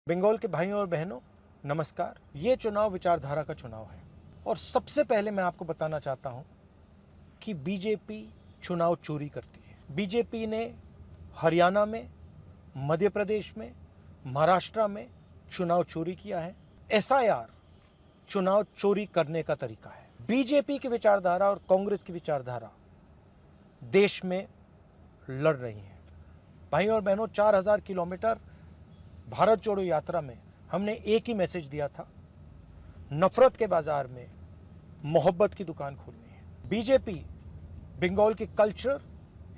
बंगाल के भाइयों और बहनों, नमस्कार। ये चुनाव विचारधारा का चुनाव है और सबसे पहले मैं आपको बताना चाहता हूं कि बीजेपी चुनाव चोरी करती है। बीजेपी ने हरियाणा में, मध्य प्रदेश में, महाराष्ट्र में चुनाव चोरी किया है। एसआईआर चुनाव चोरी करने का तरीका है। बीजेपी की विचारधारा और कांग्रेस की विचारधारा देश में लड़ रही है। भाइयों और बहनों, 4000 किलोमीटर भारत जोड़ो यात्रा में हमने एक ही मैसेज दिया था, नफरत के बाजार में मोहब्बत की दुकान खोलनी है। बीजेपी बंगाल के कल्चर,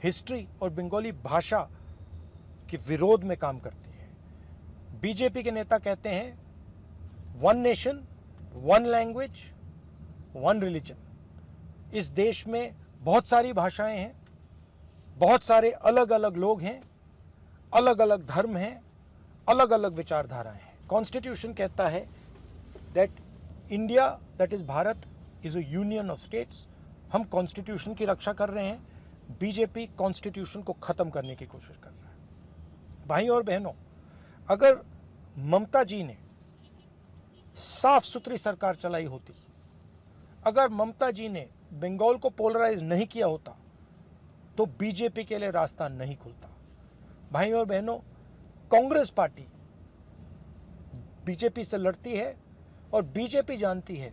हिस्ट्री और बंगाली भाषा के विरोध में काम करती है। बीजेपी के नेता कहते हैं one nation, one language, one religion. इस देश में बहुत सारी भाषाएं हैं, बहुत सारे अलग अलग लोग हैं, अलग अलग धर्म हैं, अलग अलग विचारधाराएं हैं। कॉन्स्टिट्यूशन कहता है that India, that is Bharat, is a union of states. हम कॉन्स्टिट्यूशन की रक्षा कर रहे हैं। बीजेपी कॉन्स्टिट्यूशन को खत्म करने की कोशिश कर रहा है। भाइयों और बहनों, अगर ममता जी ने साफ सुथरी सरकार चलाई होती, अगर ममता जी ने बंगाल को पोलराइज नहीं किया होता, तो बीजेपी के लिए रास्ता नहीं खुलता। भाइयों और बहनों, कांग्रेस पार्टी बीजेपी से लड़ती है और बीजेपी जानती है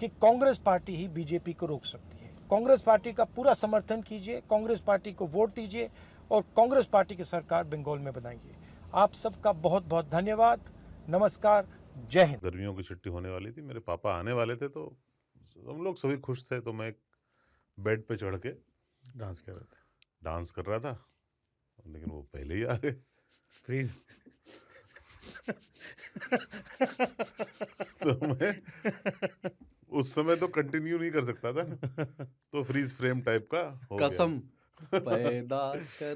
कि कांग्रेस पार्टी ही बीजेपी को रोक सकती है। कांग्रेस पार्टी का पूरा समर्थन कीजिए, कांग्रेस पार्टी को वोट दीजिए और कांग्रेस पार्टी की सरकार बंगाल में बनाइए। आप सबका बहुत बहुत धन्यवाद। नमस्कार, जय हिंद। गर्मियों की छुट्टी होने वाली थी, मेरे पापा आने वाले थे, तो हम लोग सभी खुश थे। तो मैं एक बेड पे चढ़ के डांस कर रहे थे, डांस कर रहा था, लेकिन वो पहले ही आ गए। फ्रीज। तो मैं उस समय तो कंटिन्यू नहीं कर सकता था ना, तो फ्रीज फ्रेम टाइप का हो गया। कसम पैदा कर